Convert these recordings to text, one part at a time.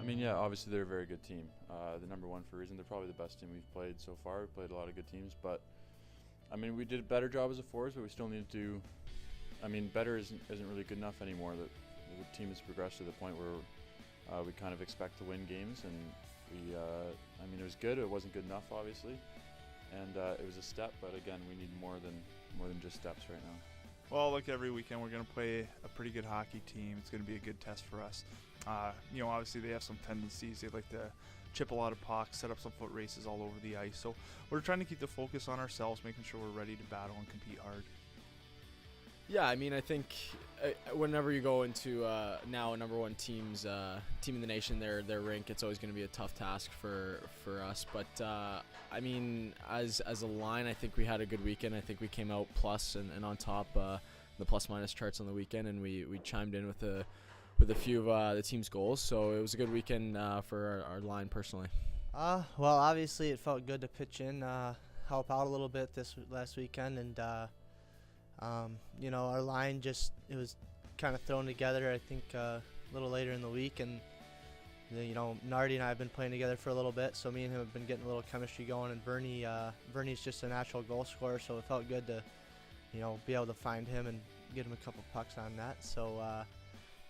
mean, yeah, obviously they're a very good team. The number one for a reason. They're probably the best team we've played so far. We've played a lot of good teams, but I mean, we did a better job as a forwards, but we still need to do. I mean, better isn't really good enough anymore. The team has progressed to the point where we kind of expect to win games, and we. I mean, it was good. It wasn't good enough, obviously, and it was a step. But again, we need more than just steps right now. Well, like every weekend, we're going to play a pretty good hockey team. It's going to be a good test for us. Obviously they have some tendencies. They like to chip a lot of pucks, set up some foot races all over the ice. So we're trying to keep the focus on ourselves, making sure we're ready to battle and compete hard. Yeah, I mean, I think whenever you go into now a number one team in the nation, their rink, it's always going to be a tough task for us. But I mean, as a line, I think we had a good weekend. I think we came out plus and on top the plus minus charts on the weekend, and we chimed in with a few of the team's goals. So it was a good weekend for our line personally. Well, obviously it felt good to pitch in, help out a little bit this last weekend, and our line it was kind of thrown together, I think, a little later in the week, and Nardi and I have been playing together for a little bit, so me and him have been getting a little chemistry going, and Bernie's just a natural goal scorer, so it felt good to be able to find him and get him a couple pucks on net. So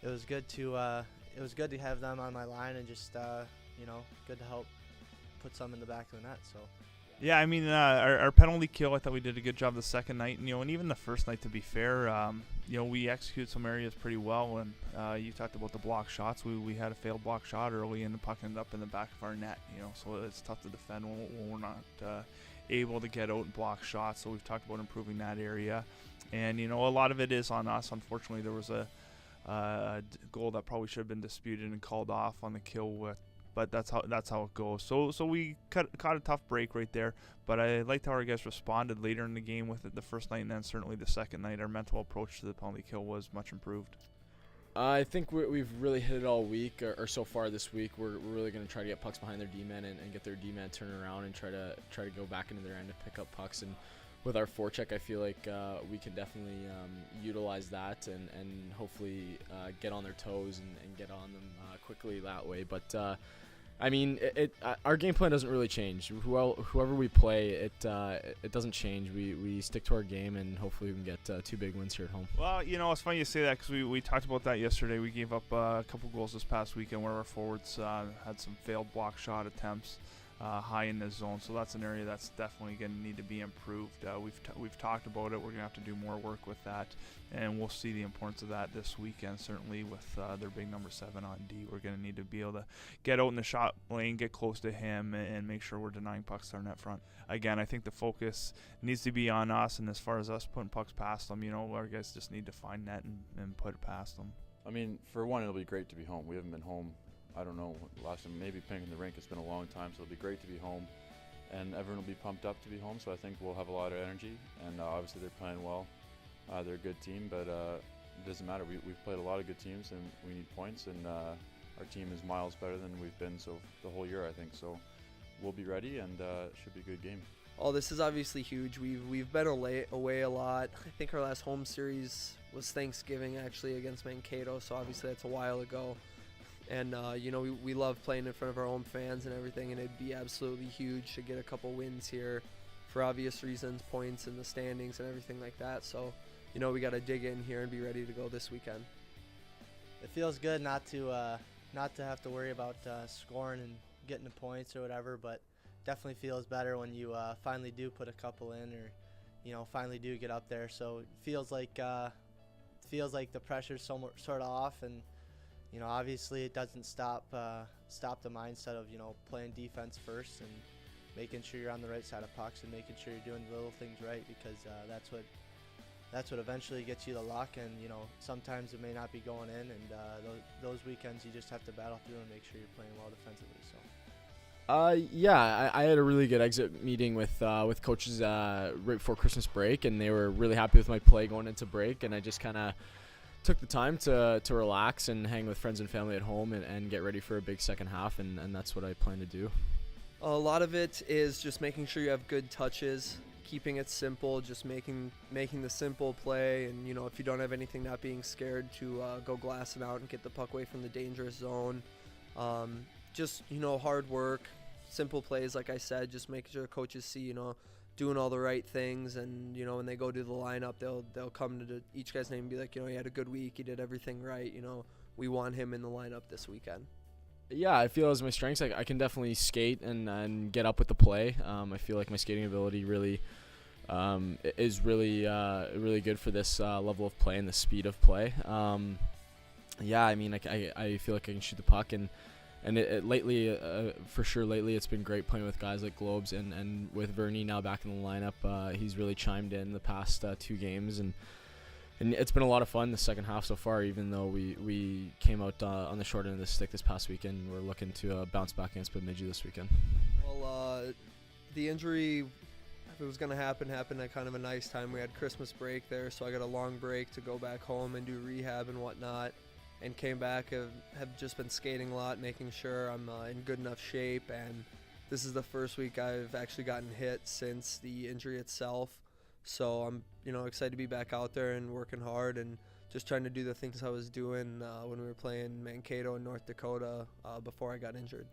it was good to have them on my line, and just good to help put some in the back of the net. So Yeah, I mean, our penalty kill, I thought we did a good job the second night, and even the first night, to be fair, we executed some areas pretty well. And you talked about the block shots. We had a failed block shot early, and the puck ended up in the back of our net. So it's tough to defend when we're not able to get out and block shots. So we've talked about improving that area, and a lot of it is on us. Unfortunately, there was a goal that probably should have been disputed and called off on the kill but that's how it goes. So we caught a tough break right there, but I liked how our guys responded later in the game with it the first night, and then certainly the second night. Our mental approach to the penalty kill was much improved. I think we've really hit it all week, or so far this week. We're really going to try to get pucks behind their D-men and get their D-men turn around and try to go back into their end and pick up pucks. And with our forecheck, I feel like we can definitely utilize that and hopefully get on their toes and get on them quickly that way. But I mean, our game plan doesn't really change. Whoever we play, it doesn't change. We stick to our game, and hopefully we can get 2 big wins here at home. Well, it's funny you say that, because we talked about that yesterday. We gave up a couple goals this past weekend where our forwards had some failed block shot attempts high in the zone. So that's an area that's definitely going to need to be improved. We've talked about it. We're going to have to do more work with that, and we'll see the importance of that this weekend, certainly with their big number 7 on D. We're going to need to be able to get out in the shot lane, get close to him, and make sure we're denying pucks to our net front. Again, I think the focus needs to be on us, and as far as us putting pucks past them, our guys just need to find net and put it past them. I mean, for one, it'll be great to be home. We haven't been home, I don't know, last time maybe playing in the rink. It's been a long time, so it'll be great to be home, and everyone will be pumped up to be home. So I think we'll have a lot of energy, and obviously they're playing well. They're a good team, but it doesn't matter. We've played a lot of good teams, and we need points, and our team is miles better than we've been the whole year, I think. So we'll be ready, and it should be a good game. Oh, this is obviously huge. We've been away a lot. I think our last home series was Thanksgiving, actually, against Mankato, so obviously that's a while ago. And, we love playing in front of our own fans and everything, and it'd be absolutely huge to get a couple wins here for obvious reasons, points in the standings and everything like that. So, we got to dig in here and be ready to go this weekend. it feels good not to have to worry about scoring and getting the points or whatever, but definitely feels better when you finally do put a couple in, or finally do get up there. So it feels like the pressure's sort of off, and obviously it doesn't stop the mindset of playing defense first and making sure you're on the right side of pucks and making sure you're doing the little things right, because that's what eventually gets you the luck. And sometimes it may not be going in, and those weekends you just have to battle through and make sure you're playing well defensively. So. I had a really good exit meeting with coaches right before Christmas break, and they were really happy with my play going into break, and I just kind of took the time to relax and hang with friends and family at home and get ready for a big second half, and that's what I plan to do. A lot of it is just making sure you have good touches, keeping it simple, just making the simple play, and if you don't have anything, not being scared to go glass it out and get the puck away from the dangerous zone. Just, hard work, simple plays, like I said, just making sure coaches see, doing all the right things. And, when they go do the lineup, they'll come to each guy's name and be like, he had a good week, he did everything right, we want him in the lineup this weekend. Yeah, I feel as my strengths, I can definitely skate and get up with the play. I feel like my skating ability really is really good for this level of play and the speed of play. Yeah, I mean, I feel like I can shoot the puck, and lately, for sure, it's been great playing with guys like Globes and with Vernie now back in the lineup. He's really chimed in the past 2 games, and it's been a lot of fun the second half so far, even though we came out on the short end of the stick this past weekend. We're looking to bounce back against Bemidji this weekend. Well, the injury, if it was going to happened at kind of a nice time. We had Christmas break there, so I got a long break to go back home and do rehab and whatnot, and came back, have just been skating a lot, making sure I'm in good enough shape. And this is the first week I've actually gotten hit since the injury itself. So I'm, excited to be back out there and working hard and just trying to do the things I was doing when we were playing Mankato in North Dakota before I got injured.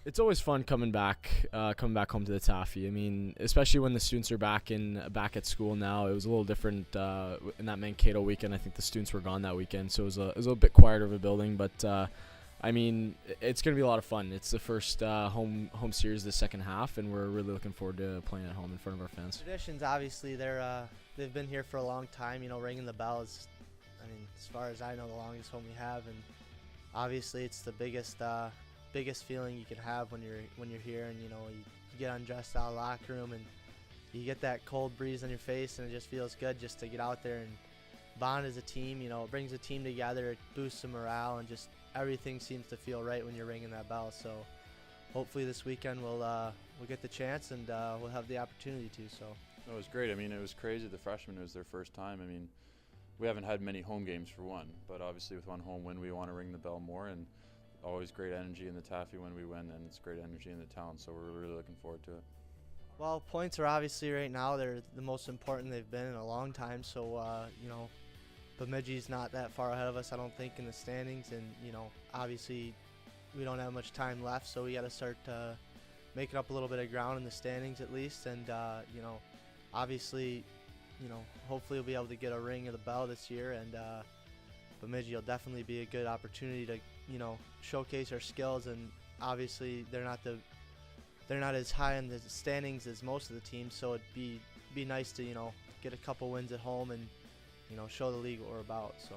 It's always fun coming back home to the Taffy. I mean, especially when the students are back at school now. It was a little different in that Mankato weekend. I think the students were gone that weekend, so it was a little bit quieter of a building. But I mean, it's going to be a lot of fun. It's the first home series the second half, and we're really looking forward to playing at home in front of our fans. Traditions, obviously, they've been here for a long time. Ringing the bell is, as far as I know, the longest one we have, and obviously it's the biggest feeling you can have when you're here, and you get undressed out of the locker room and you get that cold breeze on your face, and it just feels good just to get out there and bond as a team. It brings a team together, it boosts the morale, and just everything seems to feel right when you're ringing that bell. So hopefully this weekend we'll get the chance, and we'll have the opportunity to. So it was great. It was crazy. The freshmen, it was their first time. We haven't had many home games for one, but obviously with one home win, we want to ring the bell more, and always great energy in the Taffy when we win, and it's great energy in the town, so we're really looking forward to it. Well, points are obviously right now, they're the most important they've been in a long time, so Bemidji's not that far ahead of us, I don't think, in the standings, and obviously we don't have much time left, so we got to start making up a little bit of ground in the standings at least, and obviously hopefully we'll be able to get a ring of the bell this year, and Bemidji will definitely be a good opportunity to showcase our skills. And obviously they're not as high in the standings as most of the teams, so it'd be nice to get a couple wins at home and show the league what we're about. So